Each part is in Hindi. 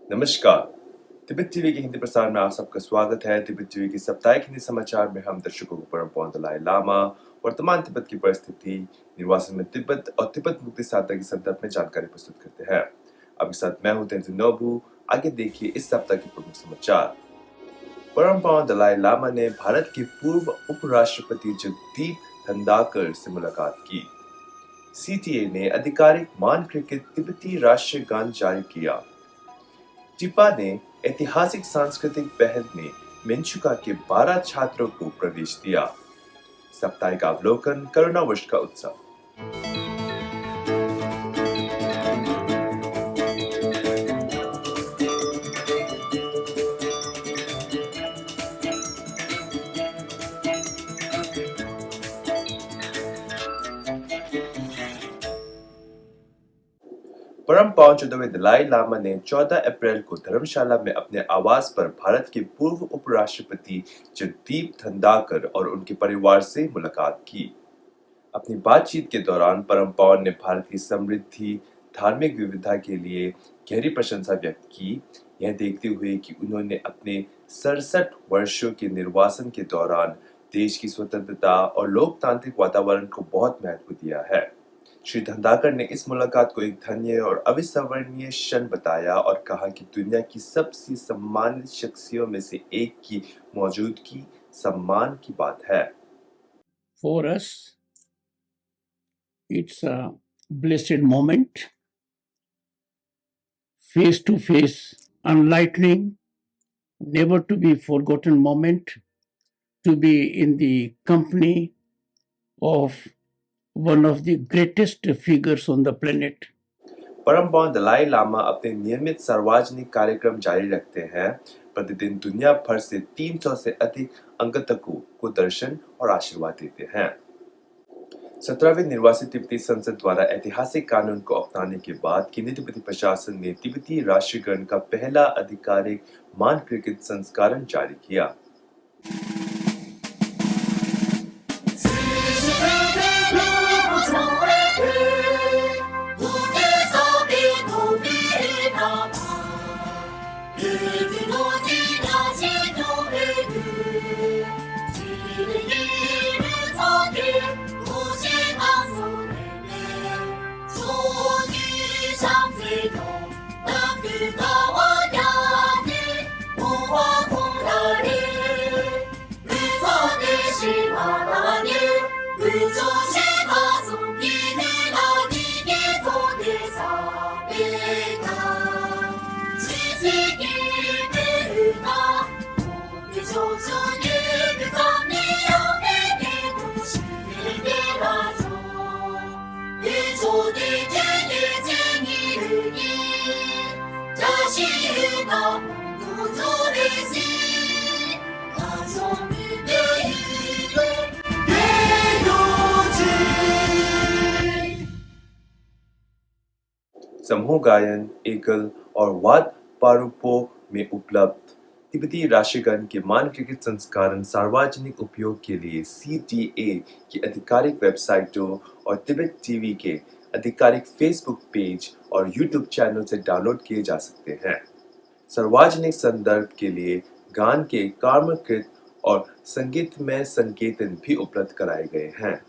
नमस्कार। तिब्बत टीवी के हिंदी प्रसारण में आप सबका स्वागत है। तिब्बत टीवी के साप्ताहिक हिंदी समाचार में हम दर्शकों को परम पौंड दलाई लामा, वर्तमान तिब्बत की परिस्थिति, निर्वासन में तिब्बत और तिब्बत मुक्ति साधना के संदर्भ में जानकारी प्रस्तुत करते हैं। आपके साथ मैं हूं तेंजिन नोबू। आगे देखिए इस सप्ताह के प्रमुख समाचार। परम पौंड दलाई लामा ने भारत के पूर्व उपराष्ट्रपति जगदीप धनदाकर से मुलाकात की। सीटीए ने आधिकारिक मानकृत तिब्बती राष्ट्रीय गान जारी किया। टिपा ने ऐतिहासिक सांस्कृतिक पहल में मेंचुका के 12 छात्रों को प्रवेश दिया। साप्ताहिक अवलोकन करुणा वर्ष का उत्सव। परम पावन 14वें दलाई लामा ने 14 अप्रैल को धर्मशाला में अपने आवास पर भारत के पूर्व उपराष्ट्रपति जगदीप धनदाकर और उनके परिवार से मुलाकात की। अपनी बातचीत के दौरान परम पावन ने भारत की समृद्धि, धार्मिक विविधता के लिए गहरी प्रशंसा व्यक्त की। यह देखते हुए कि उन्होंने अपने 67 वर्षों के निर्वासन के दौरान देश की स्वतंत्रता और लोकतांत्रिक वातावरण को बहुत महत्व दिया है। श्री धनदाकर ने इस मुलाकात को एक धन्य और अविस्मरणीय क्षण बताया और कहा कि दुनिया की सबसे सम्मानित शख्सियों में से एक की मौजूदगी सम्मान की बात है। For us, it's a blessed moment, face to face, enlightening, never to be forgotten moment to be in the company of one of the greatest figures on the planet. परम पावन दलाई लामा अपने नियमित सार्वजनिक कार्यक्रम जारी रखते हैं। प्रतिदिन दुनिया भर से 300 से अधिक आगंतुकों को दर्शन और आशीर्वाद देते हैं। 17वें निर्वासित तिब्बती संसद द्वारा ऐतिहासिक कानून को अपनाने के बाद केंद्रीय तिब्बती प्रशासन ने तिब्बती राष्ट्रीयगण का पहला आधिकारिक मानकृत संस्करण जारी किया। समूह गायन, एकल और वाद प्रारूपों में उपलब्ध तिब्बती राष्ट्रीयगण के मानकृत संस्करण सार्वजनिक उपयोग के लिए सीटीए की आधिकारिक वेबसाइटों और तिब्बत टीवी के आधिकारिक फेसबुक पेज और यूट्यूब चैनल से डाउनलोड किए जा सकते हैं। सार्वजनिक संदर्भ के लिए गान के कर्मकृत और संगीतमय संकेतन भी उपलब्ध कराए गए हैं।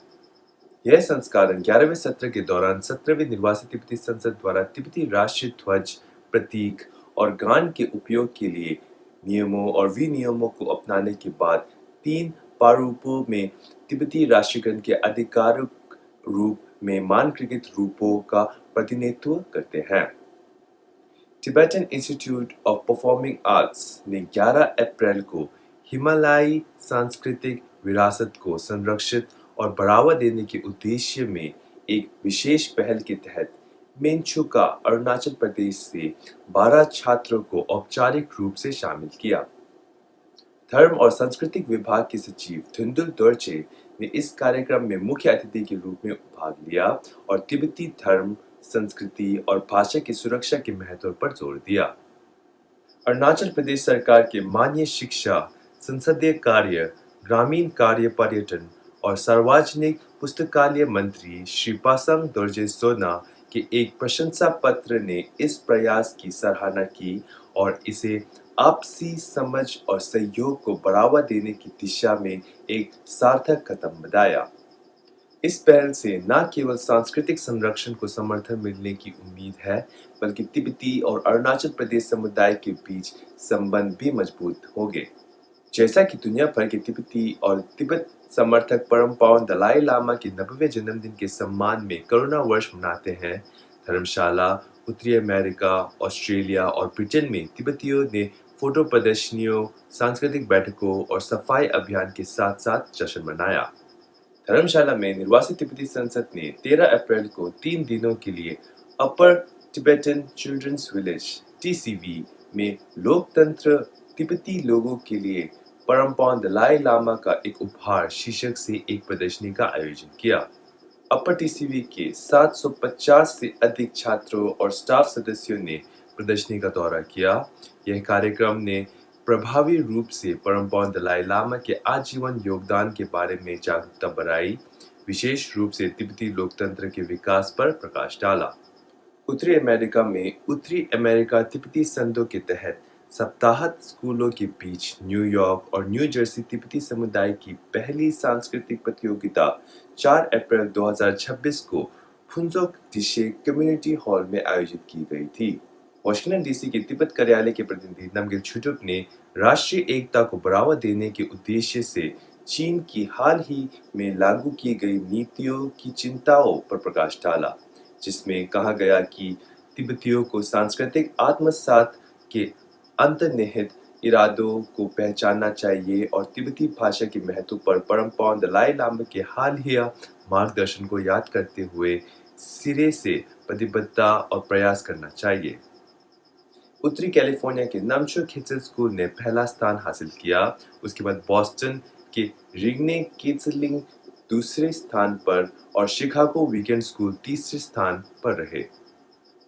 यह संस्करण 11वें सत्र के दौरान 17वें निर्वासित तिब्बती संसद द्वारा तिब्बती राष्ट्रीय ध्वज, प्रतीक और गान के उपयोग के लिए नियमों और विनियमों को अपनाने के बाद 3 प्रारूपों में तिब्बती राष्ट्रीयगण के आधिकारिक रूप में मानकृत रूपों का प्रतिनिधित्व करते हैं। Tibetan institute of performing arts ने 11 अप्रैल को हिमालयी सांस्कृतिक विरासत को संरक्षित और बढ़ावा देने के उद्देश्य में एक विशेष पहल के तहत मेंचुका, अरुणाचल प्रदेश से 12 छात्रों को औपचारिक रूप से शामिल किया। धर्म और सांस्कृतिक विभाग के सचिव धुंदुल दोर्चे ने इस कार्यक्रम में मुख्य अतिथि के रूप में भाग लिया और तिब्बती धर्म, संस्कृति और भाषा की सुरक्षा के महत्व पर जोर दिया। अरुणाचल प्रदेश सरकार के माननीय शिक्षा, संसदीय कार्य, ग्रामीण कार्य, पर्यटन और सार्वजनिक पुस्तकालय मंत्री श्री पासांग दोरजे सोना कि एक प्रशंसा पत्र ने इस प्रयास की सराहना की और इसे आपसी समझ और सहयोग को बढ़ावा देने की दिशा में एक सार्थक कदम बताया। इस पहल से न केवल सांस्कृतिक संरक्षण को समर्थन मिलने की उम्मीद है, बल्कि तिब्बती और अरुणाचल प्रदेश समुदाय के बीच संबंध भी मजबूत होंगे। जैसा कि दुनिया भर के तिब्बती और तिब्बत समर्थक परम पावन दलाई लामा के 90वें जन्मदिन के सम्मान में करुणा वर्ष मनाते हैं, धर्मशाला, उत्तरी अमेरिका, ऑस्ट्रेलिया और ब्रिटेन में तिब्बतियों ने फोटो प्रदर्शनियों, सांस्कृतिक बैठकों और सफाई अभियान के साथ-साथ जश्न मनाया। धर्मशाला में निर्वासित तिब्बती संसद ने 13 अप्रैल को 3 दिनों के लिए अपर टिबेटन चिल्ड्रंस विलेज (TCV) में लोकतंत्र तिब्बती लोगों के लिए परम पावन दलाई लामा का एक उपहार शीर्षक से एक प्रदर्शनी का आयोजन किया। अपर टीसीवी के 750 से अधिक छात्रों और स्टाफ सदस्यों ने प्रदर्शनी का दौरा किया। यह कार्यक्रम ने प्रभावी रूप से परम पावन दलाई लामा के आजीवन योगदान के बारे में जागरूकता बढ़ाई, विशेष रूप से तिब्बती लोकतंत्र के विकास पर प्रकाश डाला। उत्तरी अमेरिका में उत्तरी अमेरिका तिब्बती संघों के तहत सप्ताहत स्कूलों के बीच न्यूयॉर्क और न्यू जर्सी तिब्बती समुदाय की पहली सांस्कृतिक प्रतियोगिता 4 अप्रैल 2026 को फुनसोक दिशे कम्युनिटी हॉल में आयोजित की गई थी। वाशिंगटन डीसी के तिब्बत कार्यालय के प्रतिनिधि नमगिल छुटुप ने राष्ट्रीय एकता को बढ़ावा देने के उद्देश्य से चीन की हाल ही में लागू की गई नीतियों की चिंताओं पर प्रकाश डाला, जिसमें कहा गया कि तिब्बतियों को सांस्कृतिक आत्मसात के अंतर्निहित इरादों को पहचानना चाहिए और तिब्बती भाषा के महत्व पर परम पावन दलाई लामा के हालिया मार्गदर्शन को याद करते हुए सिरे से प्रतिबद्धता और प्रयास करना चाहिए। उत्तरी कैलिफोर्निया के नमशो किड्स स्कूल ने पहला स्थान हासिल किया। उसके बाद बॉस्टन के रिग्ने किड्सलिंग दूसरे स्थान पर और शिकागो वीकेंड स्कूल तीसरे स्थान पर रहे।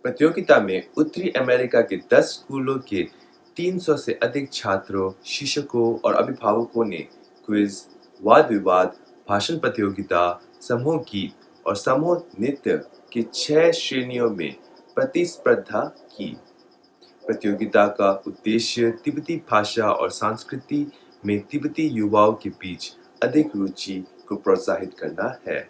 प्रतियोगिता में उत्तरी अमेरिका के 10 स्कूलों के 300 से अधिक छात्रों, शिक्षकों और अभिभावकों ने क्विज, वाद विवाद, भाषण प्रतियोगिता, समूह गीत और समूह नृत्य की 6 श्रेणियों में प्रतिस्पर्धा की। प्रतियोगिता का उद्देश्य तिब्बती भाषा और संस्कृति में तिब्बती युवाओं के बीच अधिक रुचि को प्रोत्साहित करना है।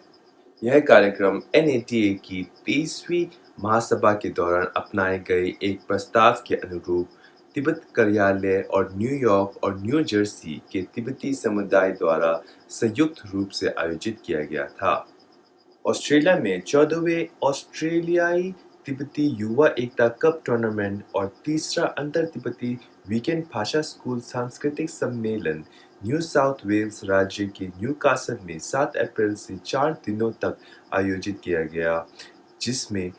यह कार्यक्रम NATA की 23वीं महासभा के दौरान अपनाए गए एक प्रस्ताव के अनुरूप तिब्बत कार्यालय और न्यूयॉर्क और न्यू जर्सी के तिब्बती समुदाय द्वारा संयुक्त रूप से आयोजित किया गया था। ऑस्ट्रेलिया में 14वें ऑस्ट्रेलियाई तिब्बती युवा एकता कप टूर्नामेंट और तीसरा अंतर तिब्बती वीकेंड भाषा स्कूल सांस्कृतिक सम्मेलन न्यू साउथ वेल्स राज्य के न्यूकासल में 7 अप्रैल से 4 दिनों तक आयोजित किया गया, जिसमें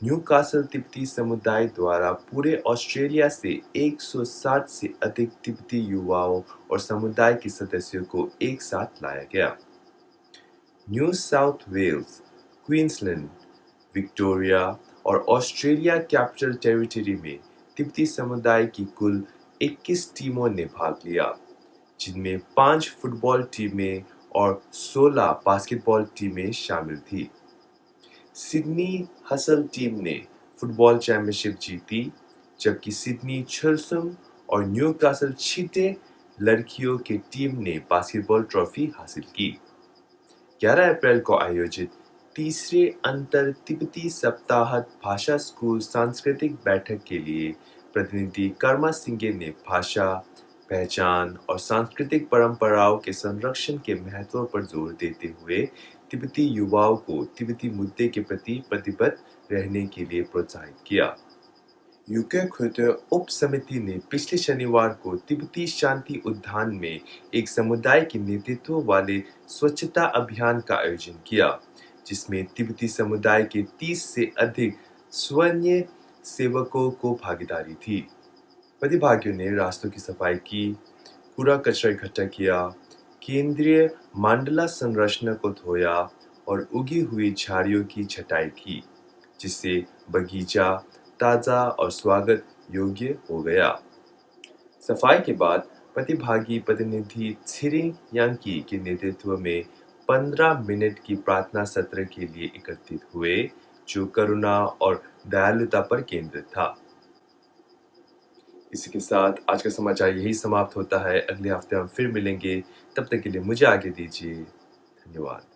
न्यूकासल तिब्बती समुदाय द्वारा पूरे ऑस्ट्रेलिया से 160 से अधिक तिब्बती युवाओं और समुदाय के सदस्यों को एक साथ लाया गया। New South Wales, Queensland, Victoria और ऑस्ट्रेलिया कैपिटल टेरिटरी में तिब्बती समुदाय की कुल 21 टीमों ने भाग लिया, जिनमें 5 फुटबॉल टीमें और 16 बास्केटबॉल टीमें शामिल थी। सिडनी हसल टीम ने फुटबॉल चैंपियनशिप जीती, जबकि सिडनी छुल्सम और न्यूकासल चीते लड़कियों की टीम ने बास्केटबॉल ट्रॉफी हासिल की। 11 अप्रैल को आयोजित तीसरे अंतर तिब्बती सप्ताहत भाषा स्कूल सांस्कृतिक बैठक के लिए प्रतिनिधि कर्मा सिंगे ने भाषा, पहचान और सांस्कृतिक परंपराओं के संरक्षण के महत्व पर जोर देते हुए तिब्बती युवाओं को तिब्बती मुद्दे के प्रति प्रतिबद्ध रहने के लिए प्रोत्साहित किया। यूके खुद उप समिति ने पिछले शनिवार को तिब्बती शांति उद्यान में एक समुदाय के नेतृत्व वाले स्वच्छता अभियान का आयोजन किया, जिसमें तिब्बती समुदाय के 30 से अधिक स्वयं सेवकों को भागीदारी थी। प्रतिभागियों ने रास्तों की सफाई की, कूड़ा कचरा इकट्ठा किया, केंद्रीय मंडला संरचना को धोया और उगी हुई झाड़ियों की छटाई की, जिससे बगीचा ताज़ा और स्वागत योग्य हो गया। सफाई के बाद प्रतिभागी प्रतिनिधि छिरिंग यांकी के नेतृत्व में 15 मिनट की प्रार्थना सत्र के लिए एकत्रित हुए जो करुणा और दयालुता पर केंद्रित था। इसी के साथ आज का समाचार यही समाप्त होता है। अगले हफ्ते हम फिर मिलेंगे। तब तक के लिए मुझे आज्ञा दीजिए। धन्यवाद।